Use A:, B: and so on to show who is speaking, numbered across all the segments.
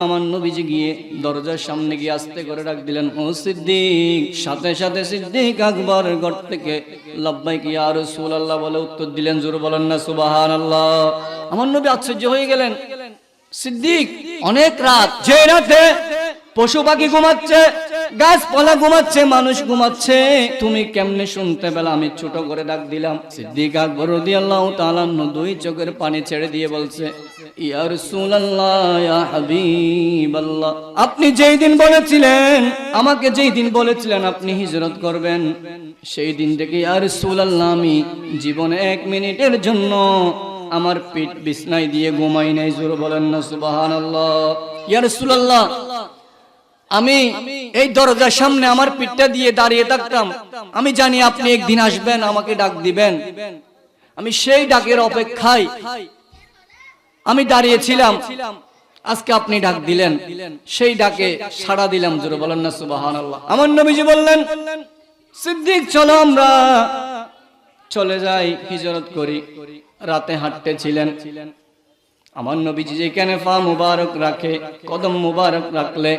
A: আমার নবীজি গিয়ে দরজার সামনে গিয়ে আস্তে করে ডাক দিলেন, ও সিদ্দিক। সাথে সাথে সিদ্দিক আকবর ঘর থেকে লাব্বাইক ইয়া রাসূলুল্লাহ বলে উত্তর দিলেন। জোরে বলেন না সুবহানাল্লাহ। আমার নবী আশ্চর্য হয়ে গেলেন। সিদ্দিক, অনেক রাত, যে রাতে পশু পাখি ঘুমাচ্ছে, গাছপালা ঘুমাচ্ছে, মানুষ ঘুমাচ্ছে, তুমি কেমনে শুনতে পেলে? আমি ছোট করে ডাক দিলাম। সিদ্দিক আকবর রাদিয়াল্লাহু তাআলা দুই চোখের পানি ছেড়ে দিয়ে বলছে, ইয়া রাসূলুল্লাহ, ইয়া হাবিবাল্লাহ, আপনি যেই দিন বলেছিলেন, আমাকে যেই দিন বলেছিলেন আপনি হিজরত করবেন, সেই দিন থেকে ইয়া রাসূলুল্লাহ আমি জীবনে 1 মিনিটের জন্য আমার পিঠ বিছনায় দিয়ে ঘুমাই নাই। জোরে বলেন না সুবহানাল্লাহ। ইয়া রাসূলুল্লাহ, আমি এই দরজার সামনে আমার পিঠটা দিয়ে দাঁড়িয়ে থাকতাম, আমি জানি আপনি একদিন আসবেন, আমাকে ডাক দিবেন, আমি সেই ডাকের অপেক্ষায় আমি দাঁড়িয়েছিলাম। আজকে আপনি ডাক দিলেন, সেই ডাকে সাড়া দিলাম। জোরে বলেন না সুবহানাল্লাহ। আমার নবীজি বললেন, সিদ্দিক চলো আমরা চলে যাই, হিজরত করি। রাতে হাঁটতেছিলেন। আমার নবীজি যেখানে পা মুবারক রাখে, কদম মুবারক রাখলে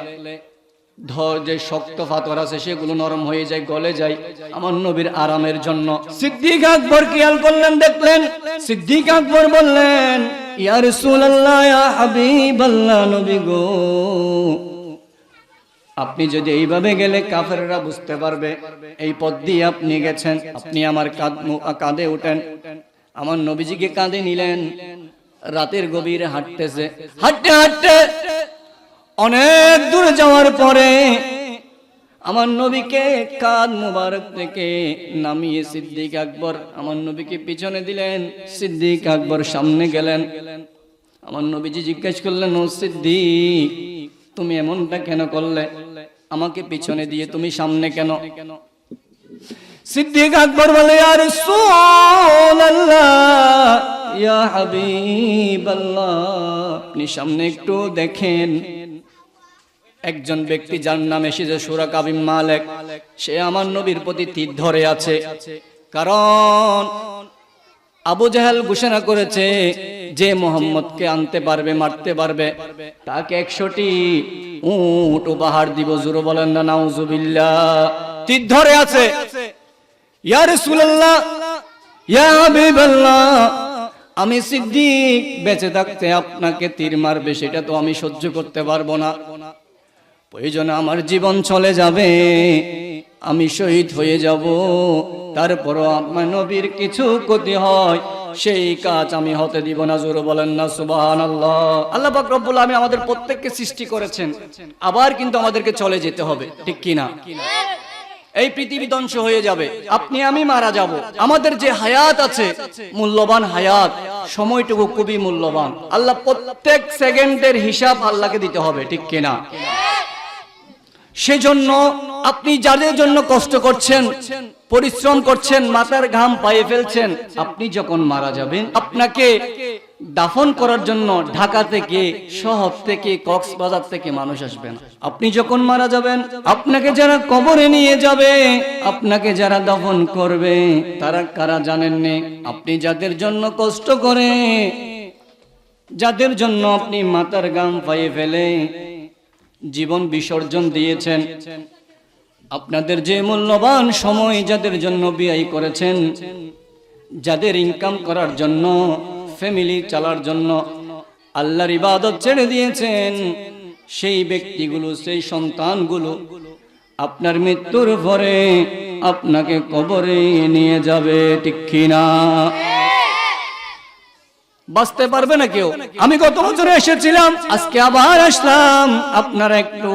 A: যে শক্ত পাথর আছে সেগুলো নরম হয়ে যায়, গলে যায় আমার নবীর আরামের জন্য। সিদ্দিক আকবর খেয়াল করলেন, দেখলেন। সিদ্দিক আকবর বললেন, ইয়া রাসূলুল্লাহ, ইয়া হাবিবাল্লাহ, নবী গো, আপনি যদি এইভাবে গেলে কাফেররা বুঝতে পারবে এই পথ দিয়ে আপনি গেছেন, আপনি আমার কাঁধে উঠেন। আমার নবীজিকে কাঁধে নিলেন। রাতের গভীরে হাঁটতেছে, হাঁটতে হাঁটতে অনেক দূর যাওয়ার পরে আমার নবীকে কাঁধ মুবারক থেকে নামিয়ে সিদ্দিক আকবর আমার নবীকে পিছনে দিলেন। সিদ্দিক আকবর সামনে গেলেন। আমার নবীজি জিজ্ঞেস করলেন, ও সিদ্দিক, তুমি এমনটা কেন করলে? আমাকে পিছনে দিয়ে তুমি সামনে কেন? সিদ্দিক আকবর বলে, ইয়া রাসূলুল্লাহ, ইয়া হাবিবাল্লাহ, আপনি সামনে একটু দেখেন। একজন ব্যক্তি যার নাম এসেছে সুরাকা বিন মালিক, সে আমার নবীর প্রতি তীর ধরে আছে। কারণ আবু জাহেল ঘোষণা করেছে যে মুহাম্মদকে আনতে পারবে, মারতে পারবে, তাকে 100টি উট উপহার দিব। জোরে বলেন না নাউজুবিল্লাহ। তীর ধরে আছে। ইয়া রাসূলুল্লাহ, ইয়া হাবিবাল্লাহ, আমি সিদ্দিক বেঁচে থাকতে আপনাকে তীর মারবে সেটা তো আমি সহ্য করতে পারবো না। প্রয়োজনে আমার জীবন চলে যাবে, আমি শহীদ হয়ে যাব, তারপরও আমার নবীর কিছু ক্ষতি হয় সেই কাজ আমি হতে দিব না। জোরে বলেন না সুবহানাল্লাহ। আল্লাহ পাক রব্বুল আলামিন আমাদের প্রত্যেককে সৃষ্টি করেছেন, আবার কিন্তু আমাদেরকে চলে যেতে হবে, ঠিক কি না? এই পৃথিবী ধ্বংস হয়ে যাবে, আপনি আমি মারা যাব। আমাদের যে হায়াত আছে, মূল্যবান হায়াত, সময়টুকু খুবই মূল্যবান। আল্লাহ প্রত্যেক সেকেন্ডের হিসাব আল্লাহকে দিতে হবে, ঠিক কি না? সেজন্য আপনি যাদের জন্য কষ্ট করছেন, পরিশ্রম করছেন, মাথার ঘাম পায়ে ফেলছেন, আপনি যখন মারা যাবেন আপনাকে দাফন করার জন্য ঢাকা থেকে, শহর থেকে, কক্সবাজার থেকে মানুষ আসবে না। আপনি যখন মারা যাবেন আপনাকে যারা কবরে নিয়ে যাবে, আপনাকে যারা দাফন করবে, তারা কারা জানেন না? আপনি যাদের জন্য কষ্ট করে, যাদের জন্য আপনি মাথার ঘাম পায়ে ফেলে জীবন বিসর্জন দিয়েছেন, আপনাদের যে মূল্যবান সময় যাদের জন্য ব্যয় করেছেন, যাদের ইনকাম করার জন্য, ফ্যামিলি চালার জন্য আল্লাহর ইবাদত ছেড়ে দিয়েছেন, সেই ব্যক্তিগুলো, সেই সন্তানগুলো আপনার মৃত্যুর পরে আপনাকে কবরে নিয়ে যাবে, ঠিক কি না? বাঁচতে পারবে না কেউ। আমি গত বছরে এসেছিলাম, আজকে আবার আসলাম। আপনারা একটু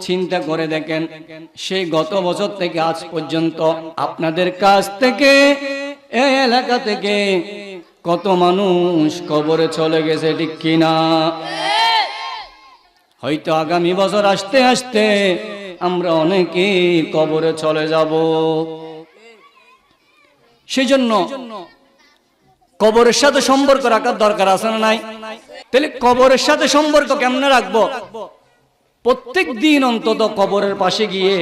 A: চিন্তা করে দেখেন, সেই গত বছর থেকে আজ পর্যন্ত আপনাদের কাছ থেকে, এই এলাকা থেকে কত মানুষ কবরে চলে গেছে, ঠিক কিনা? হয়তো আগামী বছর আসতে আসতে আমরা অনেকেই কবরে চলে যাব। সেজন্য কবরের সাথে সম্পর্ক রাখার দরকার আছে না নাই? তাহলে কবরের সাথে সম্পর্ক কেমনে রাখবো? প্রত্যেক দিন অন্তত কবরের পাশে গিয়ে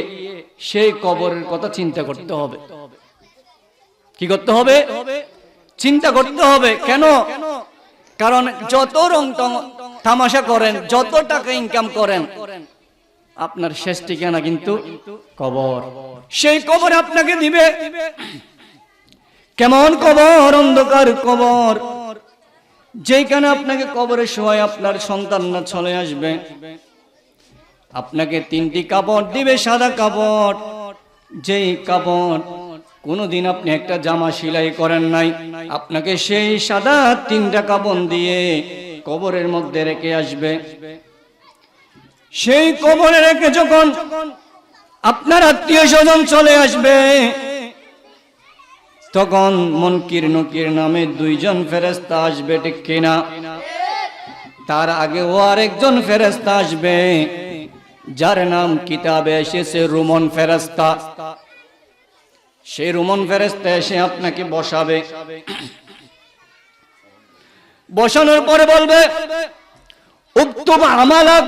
A: সেই কবরের কথা চিন্তা করতে হবে। কি করতে হবে? চিন্তা করতে হবে। কেন? কারণ যত তামাশা করেন, যত টাকা ইনকাম করেন, আপনার শেষ ঠিকানা কিন্তু কবর। সেই কবর আপনাকে দিবে। কেমন কবর? অন্ধকার কবর, যেখানে আপনাকে কবরে শোয় আপনার সন্তানরা চলে আসবে। আপনাকে 3টি কাপড় দিবে, সাদা কাপড়, যেই কাপড় কোনোদিন আপনি একটা জামা সেলাই করেন নাই, আপনাকে সেই সাদা 3টা কাপড় দিয়ে কবরের মধ্যে রেখে আসবে। সেই কবরে রেখে যখন আপনার আত্মীয় স্বজন চলে আসবে, তখন মুনকির নকির নামে 2জন ফেরেশতা আসবে, ঠিক কিনা? তার আগে ও আরেকজন ফেরেশতা আসবে, যার নাম কিতাবে এসেছে রুমন ফেরেশতা। সেই রুমন ফেরেশতা এসে আপনাকে বসাবে। বসানোর পরে বলবে, উক্তুব আমালাক,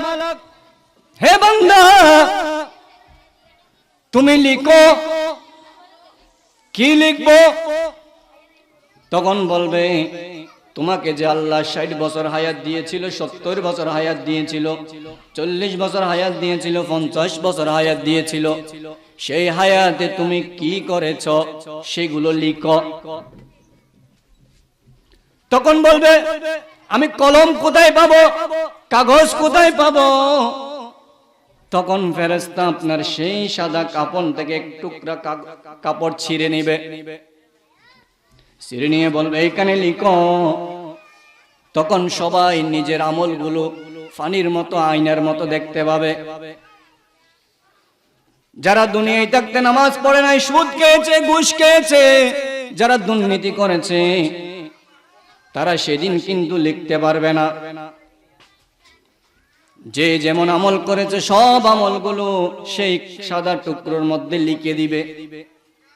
A: হে বান্দা তুমি লিখো। কি লিখবো? তখন বলবে, তোমাকে যে আল্লাহ 60 বছর হায়াত দিয়েছিল, 70 বছর হায়াত দিয়েছিল, 40 বছর হায়াত দিয়েছিল, 50 বছর হায়াত দিয়েছিল, সেই হায়াতে তুমি কি করেছ সেগুলো লিখো। তখন বলবে, আমি কলম কোথায় পাবো, কাগজ কোথায় পাবো? তখন ফেরেশতা আপনার সেই সাদা কাপড় থেকে এক টুকরা কাপড় ছিঁড়ে নেবে, ছিঁড়ে নিয়ে বলবে, এখানে লিখো। তখন সবাই নিজের আমলগুলো পানির মতো, আয়নার মতো দেখতে পাবে। যারা দুনিয়ায় থাকতে নামাজ পড়ে নাই, সুদ খেয়েছে, ঘুষ খেয়েছে, যারা দুর্নীতি করেছে, তারা সেদিন কিন্তু লিখতে পারবে না। যে যেমন আমল করেছে সব আমলগুলো সেই সাদা টুকরোর মধ্যে লিখে দিবে।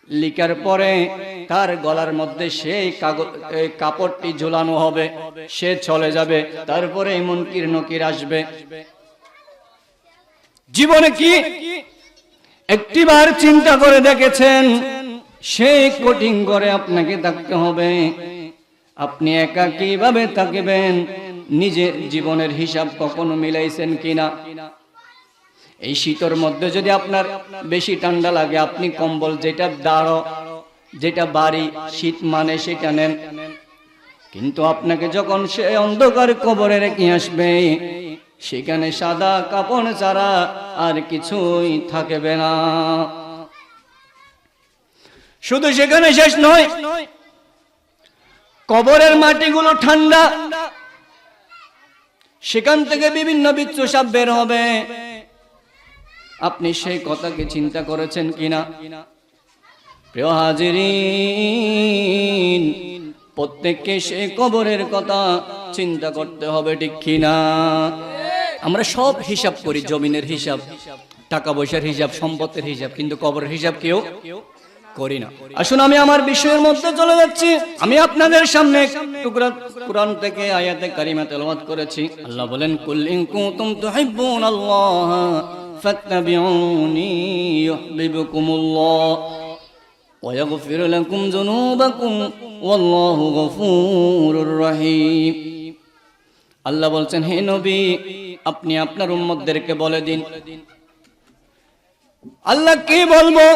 A: লিখার পরে তার গলার মধ্যে সেই কাপড়টি ঝোলানো হবে, সে চলে যাবে। তারপরে মুনকির নকির আসবে। জীবনে কি একটিবার চিন্তা করে দেখেছেন সেই কঠিন করে আপনাকে থাকতে হবে? আপনি একা কিভাবে থাকবেন? নিজের জীবনের হিসাব কখনো মিলাইছেন কিনা? এই শীতের মধ্যে যদি আপনার বেশি ঠান্ডা লাগে, আপনি কম্বল যেটা দাঁড়ো, যেটা বাড়ি, শীত মানে সেটা নেন। কিন্তু আপনাকে যখন সে অন্ধকার কবরে রেখে আসবে, সেখানে সাদা কাপড় ছাড়া আর কিছুই থাকবে না। শুধু সেখানে শেষ নয়, কবরের মাটিগুলো ঠান্ডা, সেখান থেকে বিভিন্ন বিচ্ছু সাপ বের হবে। আপনি সেই কথাকে চিন্তা করেছেন কিনা? প্রিয় হাজিরিন, প্রত্যেককে সেই কবরের কথা চিন্তা করতে হবে, ঠিক কিনা? আমরা সব হিসাব করি, জমিনের হিসাব, টাকা পয়সার হিসাব, সম্পত্তির হিসাব, কিন্তু কবরের হিসাব কেউ করি না। আসুন আমি আমার বিষয়ের মধ্যে চলে যাচ্ছি। আমি আপনাদের সামনে টুকরা কুরআন থেকে আয়াতে কারিমা তেলাওয়াত করেছি। আল্লাহ বলেন, কুল ইন কুনতুম তুহিব্বুনাল্লাহ ফাত্তাবিউনি ইউহিব্বুকুমুল্লাহ ওয়া ইয়াগফির লাকুম যুনুবাকুম ওয়াল্লাহু গফুরুর রহিম। আল্লাহ বলছেন, হে নবী, আপনি আপনার উম্মতদেরকে বলে দিন। আল্লাহ কি বলবো?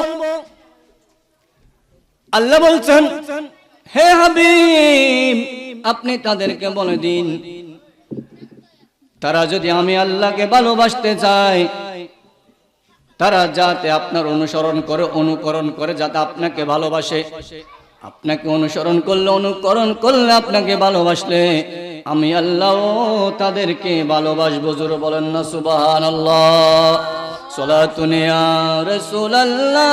A: আল্লাহ বলছেন, হে হাবিব, আপনি তাদেরকে বলে দিন, তারা যদি আমি আল্লাহকে ভালোবাসতে চায়, তারা যাতে আপনার অনুসরণ করে, অনুকরণ করে, যাতে আপনাকে ভালোবাসে। আপনাকে অনুসরণ করলে, অনুকরণ করলে, আপনাকে ভালোবাসলে আমি আল্লাহ তাদেরকে ভালোবাসবো। জোরে বলেন না সুবহানাল্লাহ। সালাতুন ইয়া রাসূলুল্লাহ।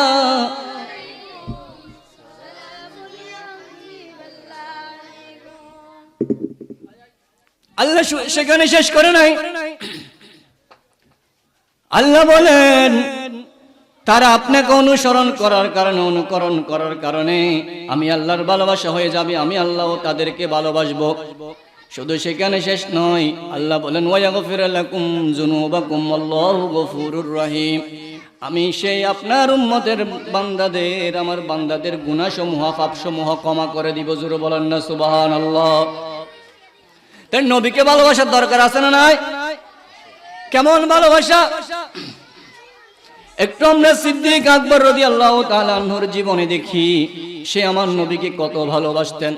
A: আল্লাহ সেখানে শেষ করে নাই। আল্লাহ বলেন, তারা আপনাকে অনুসরণ করার কারণে, অনুকরণ করার কারণে আমি আল্লাহর ভালোবাসা হয়ে যাবে, আমি আল্লাহ তাদেরকে ভালোবাসবো। শুধু সেখানে শেষ নয়, আল্লাহ বলেন, ওয়া ইয়াগফির লাকুম যুনুবাকুম আল্লাহু গফুরুর রহিম। আমি সেই আপনার উম্মতের বান্দাদের, আমার বান্দাদের গুনাহসমূহ, পাপসমূহ ক্ষমা করে দিব। জোরে বলেন না সুবহানাল্লাহ। তাই নবীকে ভালোবাসার দরকার আছে না নাই? কেমন ভালোবাসা? একটু আমরা সিদ্দিক আকবর রাদিয়াল্লাহু তাআলা আনহুর জীবনে দেখি, সে আমার নবীকে কত ভালোবাসতেন।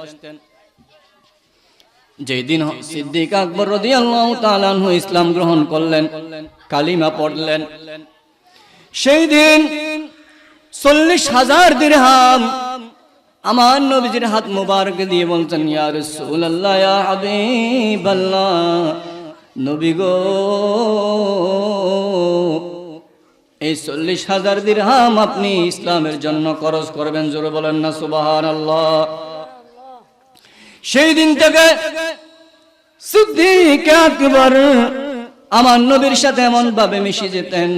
A: যেদিন সিদ্দিক আকবর রাদিয়াল্লাহু তাআলা আনহু ইসলাম গ্রহণ করলেন, কালিমা পড়লেন, সেই দিন 40,000 দিরহাম আমার নবীজির হাত মুবারক দিয়ে বলছেন, ইয়া রাসূলুল্লাহ, ইয়া হাবিবাল্লাহ, নবী গো, এই 40,000 দিরহাম আপনি ইসলামের জন্য খরচ করবেন। জোরে বলেন না সুবহানাল্লাহ। সেই দিন থেকে সিদ্দিক আকবর আমার নবীর সাথে এমন ভাবে মিশে যেতেন,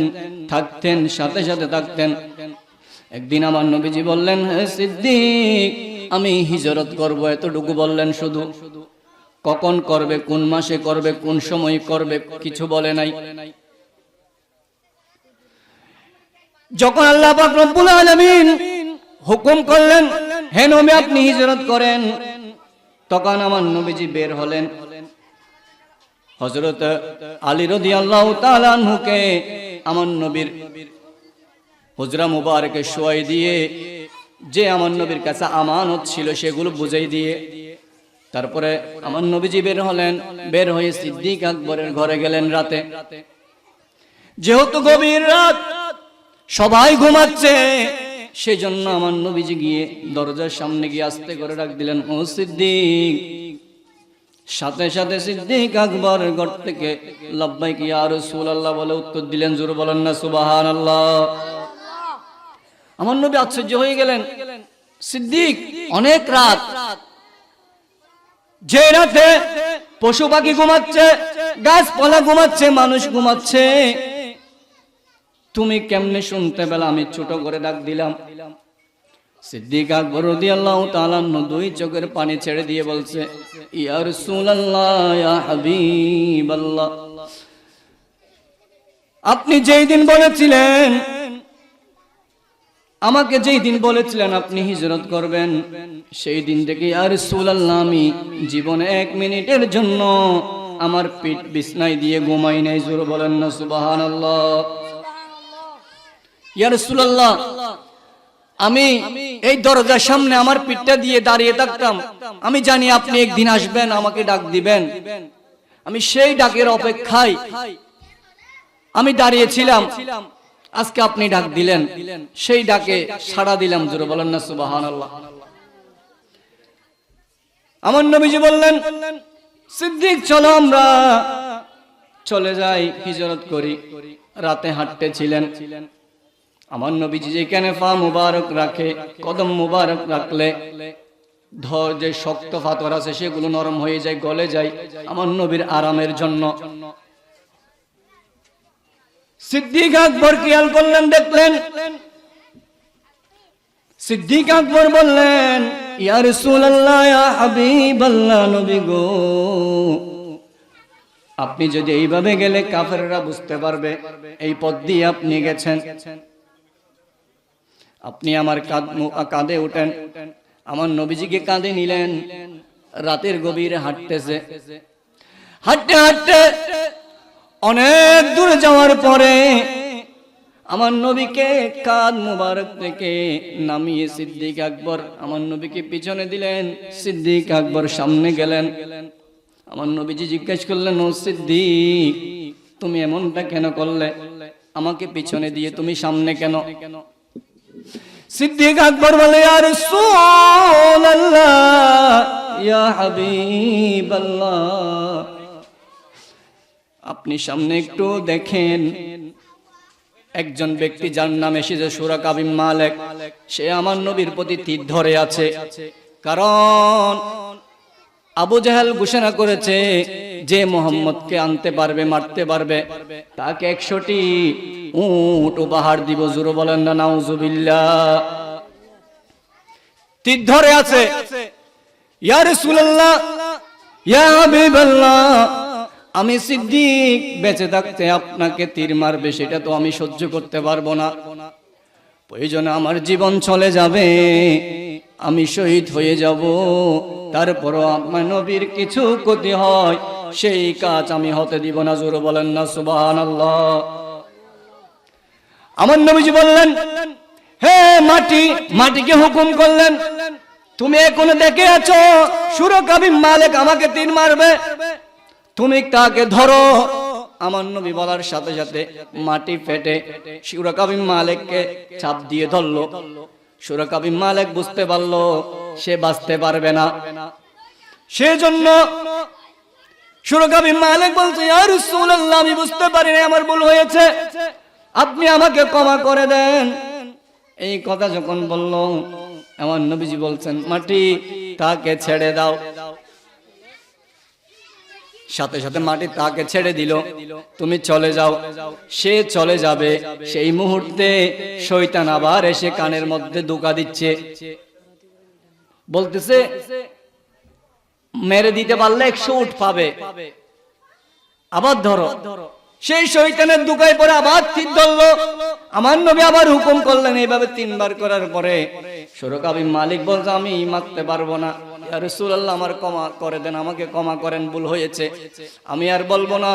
A: থাকতেন, সাথে সাথে থাকতেন। একদিন আমার নবীজি বললেন, হে সিদ্দিক, আমি হিজরত করব, এতটুকু বললেন শুধু। কখন করবে, কোন মাসে করবে, কোন সময় করবে, কিছু বলে নাই। যখন আল্লাহ পাক রব্বুল আলামিন হুকুম করলেন, হে নবী আপনি হিজরত করেন, তখন আমার নবীজি বের হলেন। হযরত আলী রাদিয়াল্লাহু তাআলা আনহুকে আমার নবীর হুজরা মুবারকে শোয়াই দিয়ে, যে আমার নবীর কাছে আমানত ছিল সেগুলো বুঝাই দিয়ে, তারপরে আমার নবীজি বের হলেন। বের হয়ে সিদ্দিক আকবরের ঘরে গেলেন রাতে। যেহেতু গভীর রাত, সবাই ঘুমাচ্ছে, সেজন্য আমার নবীজি গিয়ে দরজার সামনে গিয়ে আস্তে করে ডাক দিলেন, ও সিদ্দিক। সাথে সাথে সিদ্দিক আকবর ঘর থেকে লাব্বাইক ইয়া রাসূলুল্লাহ বলে উত্তর দিলেন। জোরে বলেন না সুবহানাল্লাহ। আমার নবী আশ্চর্য হয়ে গেলেন, সিদ্দিক, অনেক রাত, যে রাতে পশু পাখি ঘুমাচ্ছে, গাছপালা ঘুমাচ্ছে, মানুষ ঘুমাচ্ছে, তুমি কেমনে শুনতে পেলে? আমি ছোট করে ডাক দিলাম। সিদ্দিক আকবর রাদিয়াল্লাহু তাআলা দুই চোখের পানি ছেড়ে দিয়ে বলছে, ইয়া রাসূলুল্লাহ, ইয়া হাবিবাল্লাহ, আপনি যেই দিন বলেছিলেন, আমাকে যেই দিন বলেছিলেন আপনি হিজরত করবেন, সেই দিন থেকে ইয়া রাসূলুল্লাহ আমি জীবনে 1 মিনিটের জন্য আমার পিঠ বিছনায় দিয়ে ঘুমাই নাই। জোরে বলেন না সুবহানাল্লাহ। ইয়া রাসূলুল্লাহ, আমি এই দরজার সামনে আমার পিঠটা দিয়ে দাঁড়িয়ে থাকতাম, আমি জানি আপনি একদিন আসবেন, আমাকে ডাক দিবেন। আমি সেই ডাকের অপেক্ষায় আমি দাঁড়িয়েছিলাম। আজকে আপনি ডাক দিলেন, সেই ডাকে সাড়া দিলাম। জোরে বলেন না সুবহানাল্লাহ। আমার নবীজি বললেন, সিদ্দিক চলো আমরা চলে যাই, হিজরত করি। রাতে হাঁটতেছিলেন। আমার নবীজি যেখানে পা মুবারক রাখে, কদম মুবারক রাখলে যে শক্ত পাথর আছে সেগুলো নরম হয়ে যায়, গলে যায় আমার নবীর আরামের জন্য। সিদ্দিক আকবর খেয়াল করলেন, দেখলেন। সিদ্দিক আকবর বললেন, ইয়া রাসূলুল্লাহ, ইয়া হাবিবাল্লাহ, নবী গো, আপনি যদি এইভাবে গেলে কাফেররা বুঝতে পারবে এই পথ দিয়ে আপনি গেছেন। আপনি আমার কাঁধে উঠেন। আমার নবীজিকে কাঁধে নিলেন। রাতের গভীরে হাঁটতেছে। হাঁটতে হাঁটতে অনেক দূরে যাওয়ার পরে আমার নবীকে কাঁধ মুবারক থেকে নামিয়ে সিদ্দিক আকবর আমার নবীকে পিছনে দিলেন। সিদ্দিক আকবর সামনে গেলেন। আমার নবীজি জিজ্ঞেস করলেন, ও সিদ্দিক, তুমি এমনটা কেন করলে? আমাকে পিছনে দিয়ে তুমি সামনে কেন? সিদ্দিক আকবর বলে, ইয়া রাসূলুল্লাহ, ইয়া হাবিবাল্লাহ, আপনি সামনে একটু দেখেন। একজন ব্যক্তি যার নাম এসেছে সুরাকা বিন মালিক, সে আমার নবীর প্রতি তীর ধরে আছে। কারণ আবু জাহেল ঘোষণা করেছে যে মুহাম্মদকে আনতে পারবে, মারতে পারবে, তাকে 100টি উট উপহার দিব। জোরে বলেন না নাউজুবিল্লাহ। তীর ধরে আছে। ইয়া রাসূলুল্লাহ, ইয়া হাবিবাল্লাহ, আমি সিদ্দিক বেঁচে থাকতে আপনাকে তীর মারবে সেটা তো আমি সহ্য করতে পারবো না। প্রয়োজনে আমার জীবন চলে যাবে, আমি শহীদ হয়ে যাব, তারপরও আমার নবীর কিছু ক্ষতি হয়, সেই কাজ আমি হতে দিব না। জোরে বলেন না সুবহানাল্লাহ। আমার নবীজি বললেন, হে মাটি, মাটিকে হুকুম করলেন, তুমি এখনো দেখে আছো সুরকা বিন মালিক আমাকে তীর মারবে, তুমি তাকে ধরো। আমার নবী বলার সাথে সাথে মাটি ফেটে সুরকা বিন মালিককে চাপ দিয়ে ধরলো। সুরকা বিন মালিক বুঝতে পারলো সে বাঁচতে পারবে না, সেজন্য সুরকা বিন মালিক বলছে, ইয়া রাসূলুল্লাহ, আমি বুঝতে পারিনি, আমার ভুল হয়েছে, আপনি আমাকে ক্ষমা করে দেন। এই কথা যখন বলল, আমার নবীজি বলছেন, মাটি তাকে ছেড়ে দাও। সাথে সাথে মাটি তাকে ছেড়ে দিল, তুমি চলে যাও। সে চলে যাবে, সেই মুহূর্তে শয়তান আবার এসে কানের মধ্যে ধোঁকা দিচ্ছে, বলতেছে মেরে দিতে পারলে 100 উট পাবে, আবার ধরো। সেই শয়তানের ধোঁকায় পড়ে আবার তীর ধরলো। আমার নবী আবার হুকুম করলেন, এইভাবে 3 বার করার পরে সুরকা বিন মালিক বলছে, আমি মারতে পারবো না, ইয়া রাসূলুল্লাহ, আমার ক্ষমা করে দেন, আমাকে ক্ষমা করেন, ভুল হয়েছে, আমি আর বলবো না,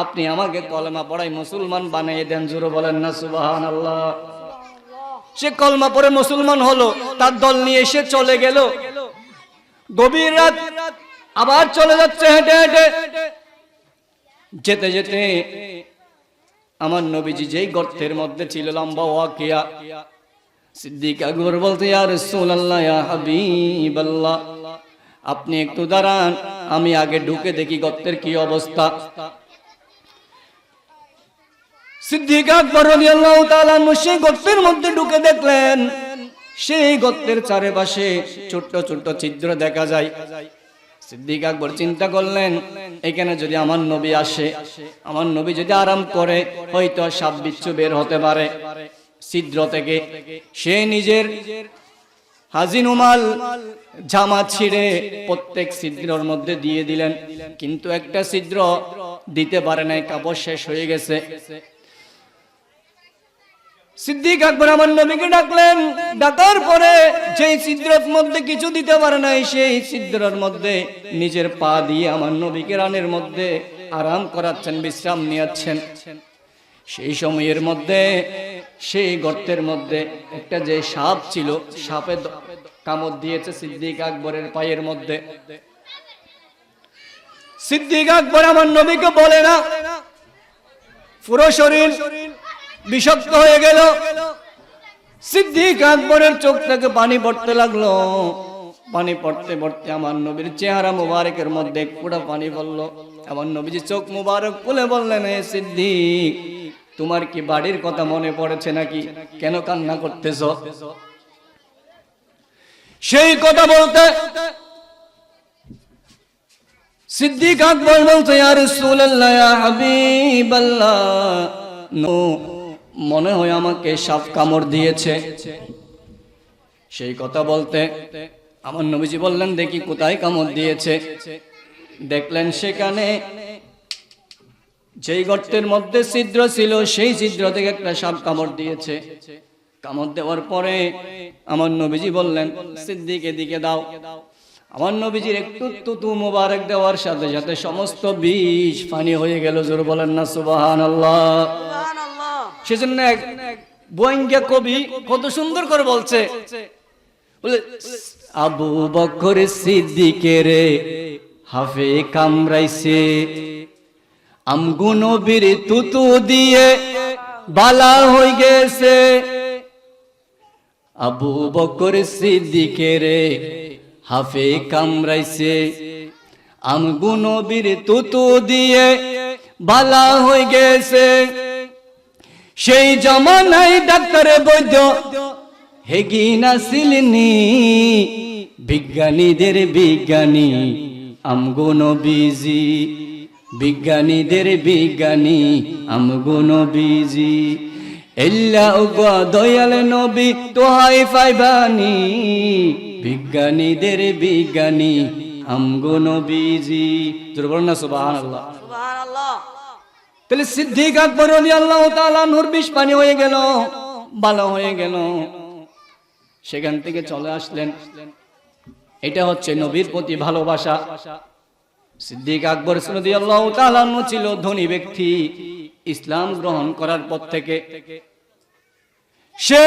A: আপনি আমাকে কলেমা পড়াই মুসলমান বানিয়ে দেন। জোরে বলেন না সুবহানাল্লাহ। সে কলমা পড়ে মুসলমান হলো, তার দল নিয়ে এসে চলে গেল। গভীর রাত, আবার চলে যাচ্ছে হেঁটে হেঁটে। যেতে যেতে আমার নবীজি যেই গর্তের মধ্যে ছিল, লম্বা ওয়াকিয়া, সিদ্দিক আকবর বলতে, ইয়া রাসূলুল্লাহ, ইয়া হাবিবাল্লাহ, আপনি একটু দাঁড়ান, আমি আগে ঢুকে দেখি গর্তের কি অবস্থা। সিদ্দিক আকবর রাদিয়াল্লাহু তাআলা সেই গর্তের মধ্যে ঢুকে দেখলেন, সেই গর্তের চারপাশে ছোট্ট ছোট্ট ছিদ্র দেখা যায়। সিদ্দিক আকবর চিন্তা করলেন, এখানে যদি আমার নবী আসে, আমার নবী যদি আরাম করে, হয়তো সাপ বিচ্ছু বের হতে পারে ছিদ্র থেকে। সে নিজের হাজিনুমাল জামা ছিঁড়ে প্রত্যেক ছিদ্রের মধ্যে দিয়ে দিলেন, কিন্তু একটা ছিদ্র দিতে পারে নাই, কাপড় শেষ হয়ে গেছে। সিদ্দিক আকবর আমার নবীকে ডাকলেন, ডাকার পরে যেই ছিদ্রের মধ্যে কিছু দিতে পারে নাই, সেই ছিদ্রের মধ্যে নিজের পা দিয়ে আমার নবীকে রানের মধ্যে আরাম করাচ্ছেন, বিশ্রাম নিয়েছেন। সেই সময়ের মধ্যে সেই গর্তের মধ্যে একটা যে সাপ ছিল, সাপে কামড় দিয়েছে সিদ্দিক আকবরের পায়ের মধ্যে। সিদ্দিক আকবর আমার নবীকে বলে না, পুরো শরীর বিষাক্ত হয়ে গেল। সিদ্দিক আকবরের চোখ থেকে পানি পড়তে লাগলো। পানি পড়তে পড়তে আমার নবীর চেহারা মুবারকের মধ্যে এক ফোঁটা পানি পড়লো। আমার নবীজি চোখ মুবারক খুলে বললেন, হে সিদ্দিক, তোমার কি বাড়ির কথা মনে পড়েছে নাকি? কেন কান্না করতেছ? সেই কথা বলতে সিদ্দিক আকবর বলতে, ইয়া রাসূলুল্লাহ, ইয়া হাবিবাল্লাহ, মনে হয় আমাকে সাপ কামড় দিয়েছে। সেই কথা বলতে আমার নবীজি বললেন, দেখি কোথায় কামড় দিয়েছে। দেখলেন সেখানে যেই গর্তের মধ্যে ছিদ্র ছিল, সেই ছিদ্র থেকে একটা সাপ কামড় দিয়েছে। কামড় দেওয়ার পরে আমার নবীজি বললেন, সিদ্দিক এদিকে দাও। আমার নবীজির একটু তুতু মুবারক দেওয়ার সাথে সাথে সমস্ত বিষ পানি হয়ে গেল। জোর বলেন না সুবহানাল্লাহ। সেজন্য এক বঙ্গা কবি কত সুন্দর করে বলছে, বলে, আবু বকর সিদ্দিকের হাফে কামড়াইছে, আমগো নবীর তুতু দিয়ে বালা হয়ে গেছে। আবু বকর সিদ্দিকের হাফে কামড়াইছে, আমগো নবীর তুতু দিয়ে বালা হয়ে গেছে। সেই জামানায় ডাক্তার বৈদ্য হেগিনা ছিলেনি, বিজ্ঞানীদের বিজ্ঞানী আমগো নবীজি, বিজ্ঞানীদের বিজ্ঞানী আমগো নবীজি। এল্লা উগা দয়াল নবী তোহাই পাইবানি, বিজ্ঞানীদের বিজ্ঞানী আমগো নবীজি। জোরে বলুন না সুবহানাল্লাহ। সুবহানাল্লাহ। তাহলে সিদ্দিক আকবর রাদিয়াল্লাহু তাআলা নূর বিষ পানি হয়ে গেল, ভালো হয়ে গেল। সেখান থেকে চলে আসলেন, এটা হচ্ছে নবীর প্রতি ভালোবাসা। সিদ্দিক আকবর রাদিয়াল্লাহু তাআলা আনহু ছিল ধনী ব্যক্তি। ইসলাম গ্রহণ করার পর থেকে সে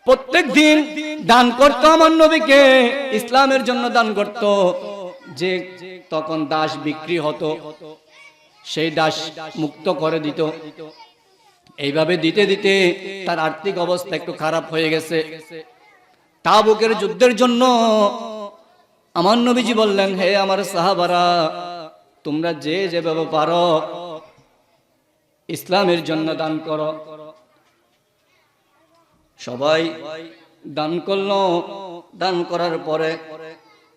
A: প্রত্যেক দিন দান করত, আমার নবীকে ইসলামের জন্য দান করত। যে তখন দাস বিক্রি হতো, সেই দাস মুক্ত করে দিত। এইভাবে দিতে দিতে তার আর্থিক অবস্থা একটু খারাপ হয়ে গেছে। তাবুকের যুদ্ধের জন্য আমার নবীজি বললেন, হে আমার সাহাবারা, তোমরা যে যেভাবে পারো ইসলামের জন্য দান করো। সবাই দান করলো। দান করার পরে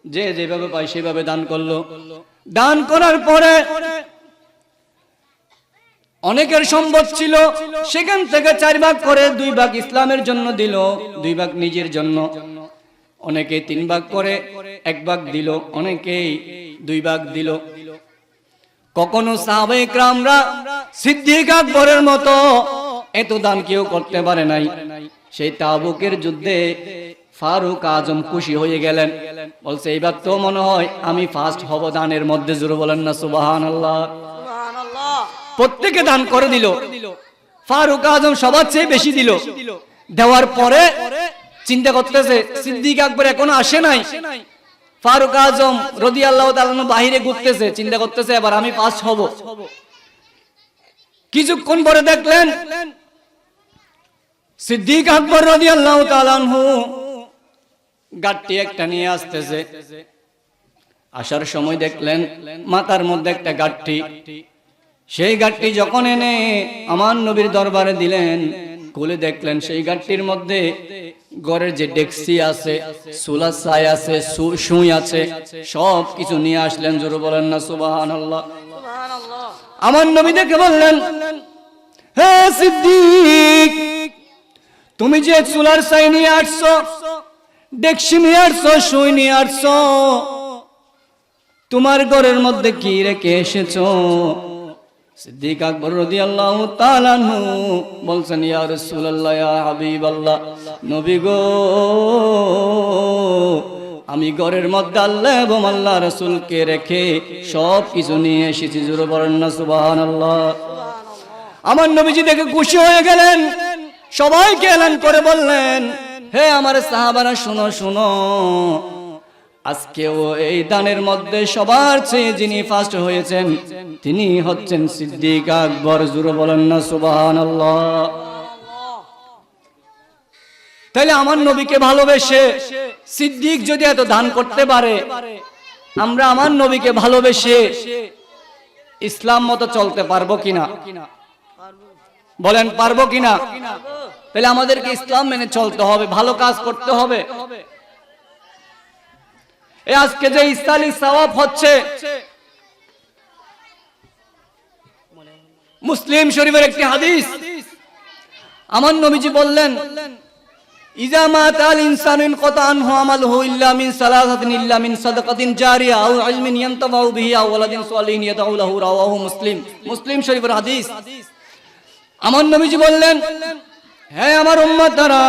A: যে যেভাবে পায় সেভাবে দান করলো। দান করার পরে অনেকের সম্পদ ছিল, সেখান থেকে 4 ভাগ করে 2 ভাগ ইসলামের জন্য দিল, 2 ভাগ নিজের জন্য। অনেকে 3 ভাগ করে 1 ভাগ দিল, অনেকেই 2 ভাগ দিল। কখনো সাহাবায়ে কেরামরা সিদ্দিক আকবরের মতো এত দান কেউ করতে পারে নাই। সেই তাবুকের যুদ্ধে ফারুক আজম খুশি হয়ে গেলেন, বলছে এইবার তো মনে হয় আমি ফার্স্ট হব দানের মধ্যে। জোরে বলেন না সুবহানাল্লাহ। প্রত্যেকে দান করে দিল। ফারুক আজম সবার চেয়ে বেশি দিল। দেওয়ার পরে চিন্তা করতেছে সিদ্দিক আকবর এখনো আসে নাই। ফারুক আজম রাদিয়াল্লাহু তাআলা বাহিরে ঘুরতেছে, চিন্তা করতেছে এবার আমি ফার্স্ট হব। কিছুক্ষণ পরে দেখলেন সিদ্দিক আকবর রাদিয়াল্লাহু তাআলা গাড়ি একটা নিয়ে আসতেছে। আসার সময় দেখলেন মাথার মধ্যে একটা গাড়ি। সেই গাড়ি যখন এনে আমার নবীর দরবারে দিলেন, খুলে দেখলেন সেই গাড়ির মধ্যে ঘরের যে ডেক্সি আছে, চুলা ছাই আছে, সুই আছে, সব কিছু নিয়ে আসলেন। জোরে বলেন না সুবহানাল্লাহ। আমার নবী দেখে বললেন, হে সিদ্দিক, তুমি যে চুলার ছাই নিয়ে আসছো, ডেক্সি নিয়ে আসছো, সুই নিয়ে আসছো, তোমার ঘরের মধ্যে কি রেখে এসেছো? সিদ্দিক আকবর রাদিয়াল্লাহু তাআলা আনহু বলছেন, ইয়া রাসূলুল্লাহ, ইয়া হাবিবাল্লাহ, নবী গো, আমি ঘরের মধ্যে আল্লাহ এবং আল্লাহ রাসূলকে রেখে সব কিছু নিয়ে এসেছি। জোরে বলেন না সুবহানাল্লাহ। আমার নবীজি দেখে খুশি হয়ে গেলেন, সবাইকে এলান করে বললেন, হে আমার সাহাবারা, শুনো শুনো, আজকেও এই দানের মধ্যে সবার চেয়ে যিনি ফার্স্ট হয়েছেন তিনি হচ্ছেন সিদ্দিক আকবর। জোরে বলেন না সুবহানাল্লাহ। তাহলে আমার নবীকে ভালোবেসে সিদ্দিক যদি এত দান করতে পারে, আমরা আমার নবীকে ভালোবেসে ইসলাম মতো চলতে পারবো কিনা? বলেন পারবো কিনা? তাহলে আমাদেরকে ইসলাম মেনে চলতে হবে, ভালো কাজ করতে হবে। এই আজকে যে ইসলামী সওয়াব হচ্ছে, মুসলিম শরীফের একটি হাদিস, আমার নবীজি বললেন, ইজা মাতাল ইনসানু ইনকাতা আনহু আমালুহু ইল্লা মিন সালাসাতিন, ইল্লা মিন সাদাকাতিন জারিয়া আও ইলমিন ইয়ানতাফাউ বিহি আও ওয়ালাদিন সালিহিন ইয়াদউ লাহু, রাওয়াহু মুসলিম। মুসলিম শরীফের হাদিস। আমার নবীজি বললেন, হে আমার উম্মতরা,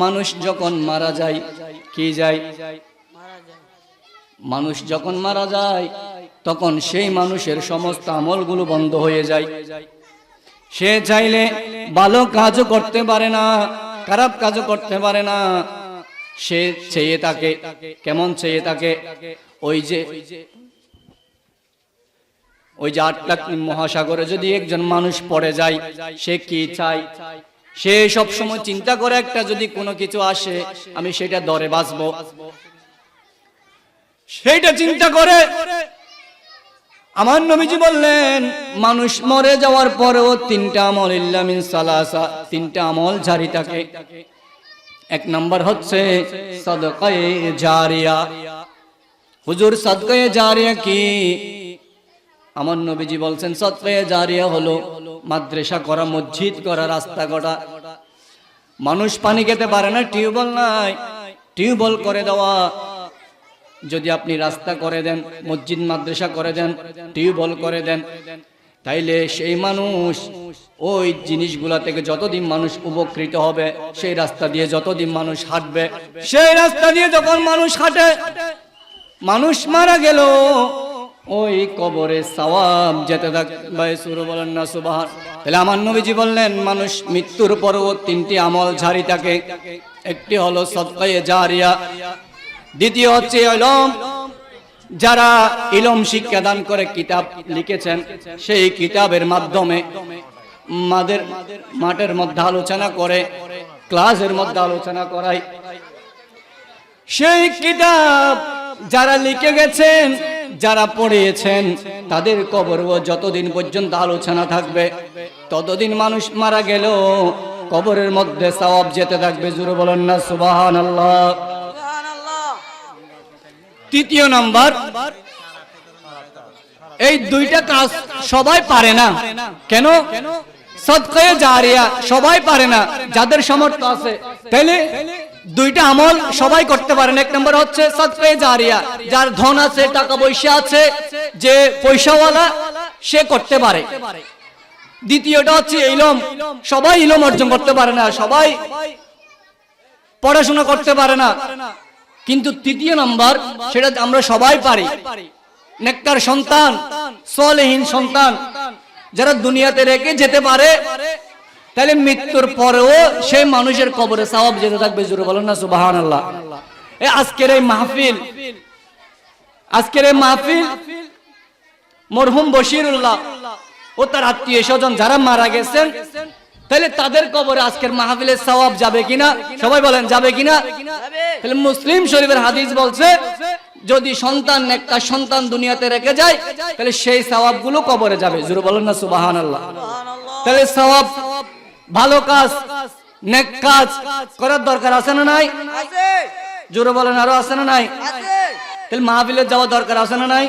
A: মানুষ যখন মারা যায়, কি যায়? মানুষ যখন মারা যায় তখন সেই মানুষের সমস্ত আমলগুলো বন্ধ হয়ে যায়। সে চাইলে ভালো কাজও করতে পারে না, খারাপ কাজও করতে পারে না। সে চেয়ে থাকে, কেমন চেয়ে থাকে? ওই যে আটলান্টিক মহাসাগরে যদি একজন মানুষ পড়ে যায়, সে কি চায়? সে সব সময় চিন্তা করে একটা যদি কোনো কিছু আসে, আমি সেটা ধরে বাঁচবো, সেইটা চিন্তা করে। আমার নবীজি বললেন, মানুষ মরে যাওয়ার পরেও 3টা আমল, ইল্লা মিন সালাসা, 3টা আমল জারি থাকে। 1 নাম্বার হচ্ছে সাদকায়ে জারিয়া। হুজুর, সাদকায়ে জারিয়া কি? আমার নবীজি বলছেন, সাদকায়ে জারিয়া হলো মাদ্রাসা করা, মসজিদ করা, রাস্তা করা। মানুষ পানি খেতে পারে না, টিউবওয়েল নাই, টিউবওয়েল করে দেওয়া। যদি আপনি রাস্তা করে দেন, মসজিদ মাদ্রাসা করে দেন, টিউবওয়েল করে দেন, তাইলে সেই মানুষ ওই জিনিসগুলা থেকে যতদিন মানুষ উপকৃত হবে, সেই রাস্তা দিয়ে যতদিন মানুষ হাঁটবে, সেই রাস্তা দিয়ে যখন মানুষ হাঁটে, মানুষ মারা গেল ওই কবরে সওয়াব যেতে থাকবে। সুর বলেন না সুবহান। তাহলে আমার নবীজি বললেন মানুষ মৃত্যুর পরও তিনটি আমল জারি থাকে। একটি হলো সদকায়ে জারিয়া, দ্বিতীয় হচ্ছে ইলম, যারা ইলম শিক্ষা দান করে কিতাব লিখেছেন, সেই কিতাবের মাধ্যমে মাঠের মধ্যে আলোচনা করে, ক্লাসের মধ্যে আলোচনা করায়। সেই কিতাব যারা লিখে গেছেন, যারা পড়িয়েছেন, তাদের কবরও যতদিন পর্যন্ত আলোচনা থাকবে, ততদিন মানুষ মারা গেল কবরের মধ্যে সওয়াব যেতে থাকবে। জোরে বলেন না সুবহানাল্লাহ। তৃতীয় নাম্বার, এই দুইটা কাজ সবাই পারে না। কেন? সদকায়ে জারিয়া সবাই পারে না, যাদের সামর্থ্য আছে। তাইলে দুইটা আমল সবাই করতে পারে না। এক নম্বর হচ্ছে সদকায়ে জারিয়া, যার ধন আছে, টাকা পয়সা আছে, যে পয়সাওয়ালা, সে করতে পারে। দ্বিতীয়টা হচ্ছে ইলম, সবাই ইলম অর্জন করতে পারে না, সবাই পড়াশোনা করতে পারে না। কিন্তু তৃতীয় নাম্বার, সেটা আমরা সবাই পারি। নেককার সন্তান, সলেহীন সন্তান, যারা দুনিয়াতে রেখে যেতে পারে, তাহলে মৃত্যুর পরেও সেই মানুষের কবরে সওয়াব যেতে থাকবে। জোরে বলেন না সুবহানাল্লাহ। আজকের এই মাহফিল মরহুম বশিরুল্লাহ ও তার আত্মীয় স্বজন যারা মারা গেছেন, তাহলে তাদের কবরে আজকের মাহফিলের সওয়াব যাবে কিনা? সবাই বলেন যাবে কিনা? তাহলে মুসলিম শরীফের হাদিস বলছে, যদি সন্তান, নেককার সন্তান দুনিয়াতে রেখে যায়, তাহলে সেই সওয়াবগুলো কবরে যাবে। জোরে বলেন না সুবহানাল্লাহ। তাহলে সওয়াব, ভালো কাজ, নেক কাজ করার দরকার আছে না নাই? জোরে বলেন আরো আছে না নাই? তাহলে মাহফিলে যাওয়া দরকার আছে না নাই?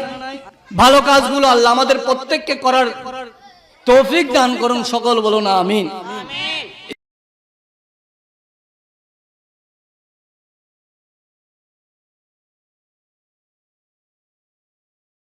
A: ভালো কাজগুলো আল্লাহ আমাদের প্রত্যেককে করার তৌফিক দান করুন। সকল বলুন আমিন।